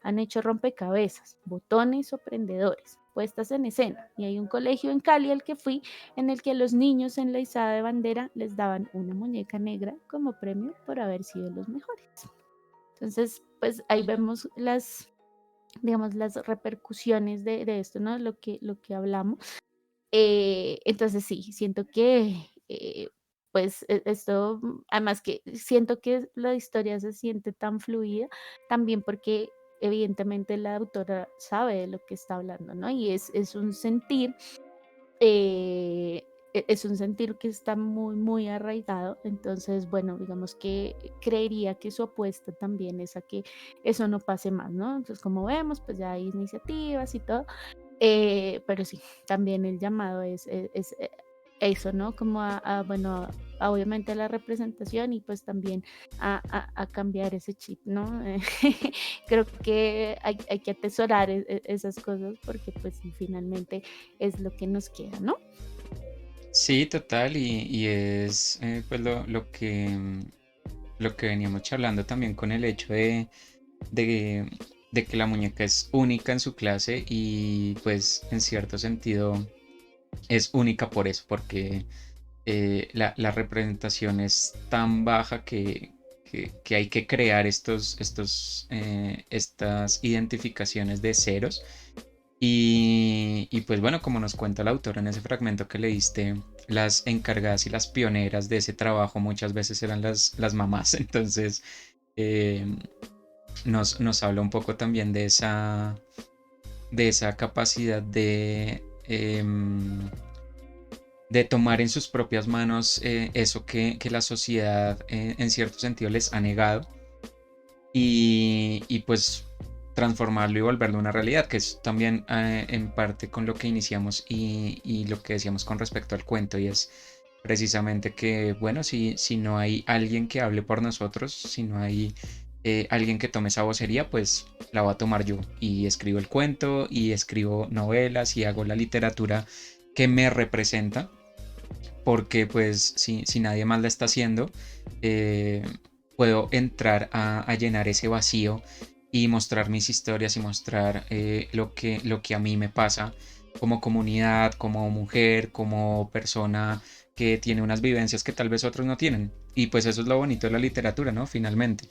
Han hecho rompecabezas, botones o prendedores, puestas en escena, y hay un colegio en Cali al que fui en el que a los niños en la izada de bandera les daban una muñeca negra como premio por haber sido los mejores. Entonces, pues ahí vemos digamos, las repercusiones de esto, ¿no? Lo que hablamos. Entonces sí, siento que, pues, esto, además que siento que la historia se siente tan fluida, también porque evidentemente la autora sabe de lo que está hablando, ¿no? Y es un sentir, es un sentir que está muy, muy arraigado. Entonces, bueno, digamos que creería que su apuesta también es a que eso no pase más, ¿no? Entonces, como vemos, pues ya hay iniciativas y todo, Pero sí, también el llamado es eso, ¿no? Como bueno, obviamente a la representación y pues también a cambiar ese chip, ¿no? Creo que hay que atesorar esas cosas porque pues sí, finalmente es lo que nos queda, ¿no? Sí, total, y es pues lo que veníamos charlando también con el hecho de, de que la muñeca es única en su clase y pues en cierto sentido es única por eso, porque la representación es tan baja que hay que crear estas identificaciones de ceros. Y pues bueno, como nos cuenta el autor en ese fragmento que leíste, las encargadas y las pioneras de ese trabajo muchas veces eran las mamás. Entonces eh, nos habla un poco también de esa capacidad de tomar en sus propias manos eso que la sociedad en cierto sentido les ha negado y pues transformarlo y volverlo una realidad, que es también en parte con lo que iniciamos y lo que decíamos con respecto al cuento, y es precisamente que, bueno, si no hay alguien que hable por nosotros, si no hay alguien que tome esa vocería, pues la voy a tomar yo y escribo el cuento y escribo novelas y hago la literatura que me representa porque pues si nadie más la está haciendo, eh, puedo entrar a llenar ese vacío y mostrar mis historias y mostrar lo que a mí me pasa como comunidad, como mujer, como persona que tiene unas vivencias que tal vez otros no tienen. Y pues eso es lo bonito de la literatura, ¿no? Finalmente.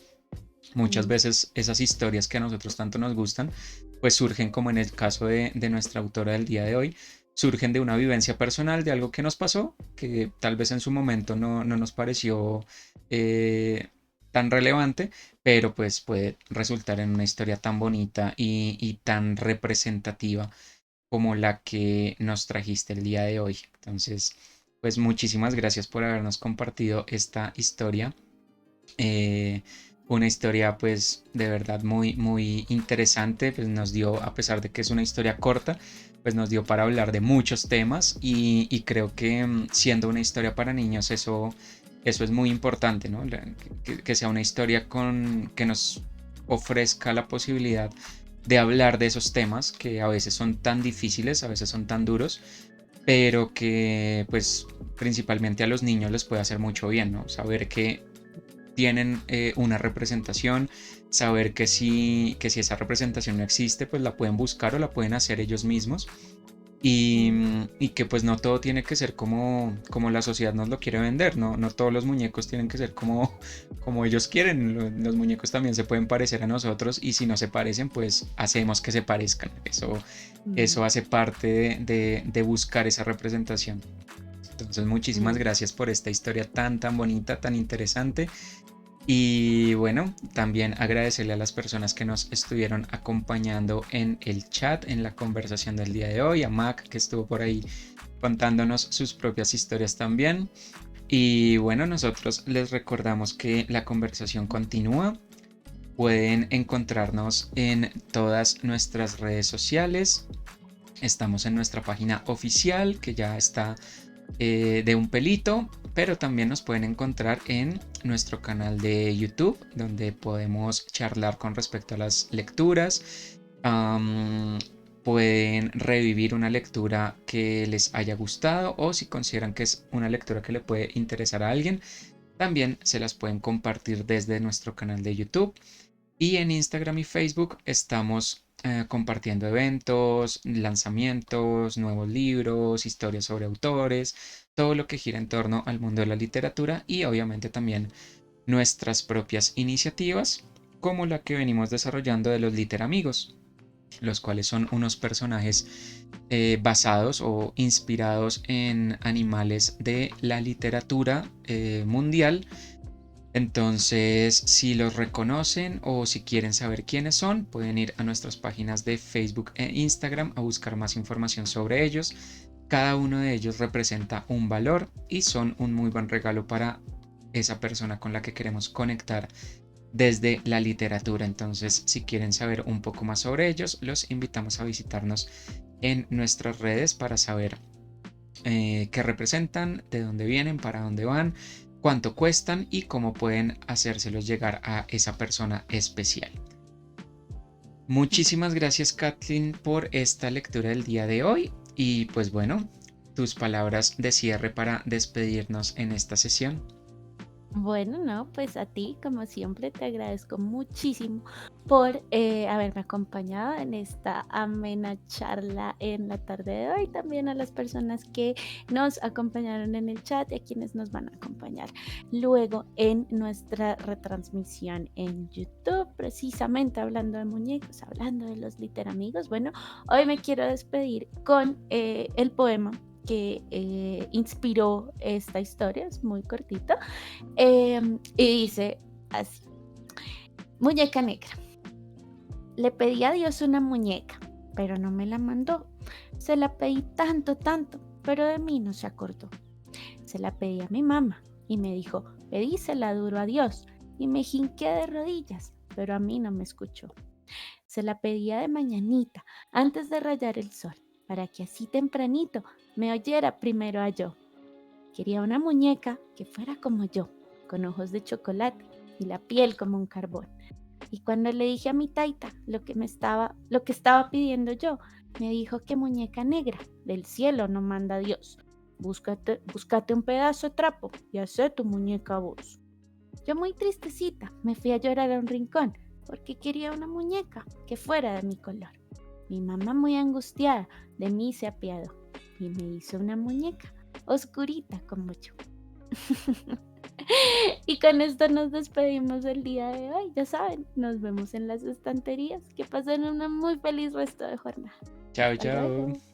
Muchas Mm, veces esas historias que a nosotros tanto nos gustan, pues surgen como en el caso de nuestra autora del día de hoy, surgen de una vivencia personal, de algo que nos pasó, que tal vez en su momento no nos pareció eh, tan relevante, pero pues puede resultar en una historia tan bonita y tan representativa como la que nos trajiste el día de hoy. Entonces, pues muchísimas gracias por habernos compartido esta historia. eh, una historia pues de verdad muy interesante, pues nos dio, a pesar de que es una historia corta, pues nos dio para hablar de muchos temas y creo que siendo una historia para niños eso es muy importante, ¿no? Que sea una historia que nos ofrezca la posibilidad de hablar de esos temas que a veces son tan difíciles, a veces son tan duros, pero que pues principalmente a los niños les puede hacer mucho bien, ¿no? Saber que tienen una representación, saber que si esa representación no existe, pues la pueden buscar o la pueden hacer ellos mismos y que pues no todo tiene que ser como la sociedad nos lo quiere vender, no todos los muñecos tienen que ser como ellos quieren, los muñecos también se pueden parecer a nosotros y si no se parecen, pues hacemos que se parezcan, eso mm, hace parte de buscar esa representación. Entonces, muchísimas mm. gracias por esta historia tan bonita, tan interesante. Y bueno, también agradecerle a las personas que nos estuvieron acompañando en el chat, en la conversación del día de hoy, a Mac que estuvo por ahí contándonos sus propias historias también. Y bueno, nosotros les recordamos que la conversación continúa. Pueden encontrarnos en todas nuestras redes sociales. Estamos en nuestra página oficial que ya está de un pelito, pero también nos pueden encontrar en nuestro canal de YouTube, donde podemos charlar con respecto a las lecturas. Am, Pueden revivir una lectura que les haya gustado o si consideran que es una lectura que le puede interesar a alguien, también se las pueden compartir desde nuestro canal de YouTube. Y en Instagram y Facebook estamos compartiendo eventos, lanzamientos, nuevos libros, historias sobre autores, todo lo que gira en torno al mundo de la literatura y obviamente también nuestras propias iniciativas, como la que venimos desarrollando de los Literamigos, los cuales son unos personajes basados o inspirados en animales de la literatura mundial. Entonces, si los reconocen o si quieren saber quiénes son, pueden ir a nuestras páginas de Facebook e Instagram a buscar más información sobre ellos. Cada uno de ellos representa un valor y son un muy buen regalo para esa persona con la que queremos conectar desde la literatura. Entonces, si quieren saber un poco más sobre ellos, los invitamos a visitarnos en nuestras redes para saber qué representan, de dónde vienen, para dónde van, cuánto cuestan y cómo pueden hacérselos llegar a esa persona especial. Muchísimas gracias, Kathleen, por esta lectura del día de hoy y pues bueno, tus palabras de cierre para despedirnos en esta sesión. Bueno, no, pues a ti, como siempre, te agradezco muchísimo por haberme acompañado en esta amena charla en la tarde de hoy. También a las personas que nos acompañaron en el chat y a quienes nos van a acompañar luego en nuestra retransmisión en YouTube, precisamente hablando de muñecos, hablando de los literamigos. Bueno, hoy me quiero despedir con el poema que inspiró esta historia, es muy cortito. Y dice así: muñeca negra. Le pedí a Dios una muñeca, pero no me la mandó. Se la pedí tanto, tanto, pero de mí no se acordó. Se la pedí a mi mamá y me dijo, pedísela duro a Dios. Y me jinqué de rodillas, pero a mí no me escuchó. Se la pedía de mañanita, antes de rayar el sol, para que así tempranito me oyera primero a yo. Quería una muñeca que fuera como yo, con ojos de chocolate y la piel como un carbón. Y cuando le dije a mi taita lo que estaba pidiendo yo, me dijo que muñeca negra, del cielo no manda Dios. Búscate un pedazo de trapo y hacé tu muñeca vos. Yo muy tristecita me fui a llorar a un rincón porque quería una muñeca que fuera de mi color. Mi mamá muy angustiada de mí se apiadó y me hizo una muñeca oscurita como yo. Y con esto nos despedimos del día de hoy. Ya saben, nos vemos en las estanterías. Que pasen una muy feliz resto de jornada. Chao, Hasta chao. luego.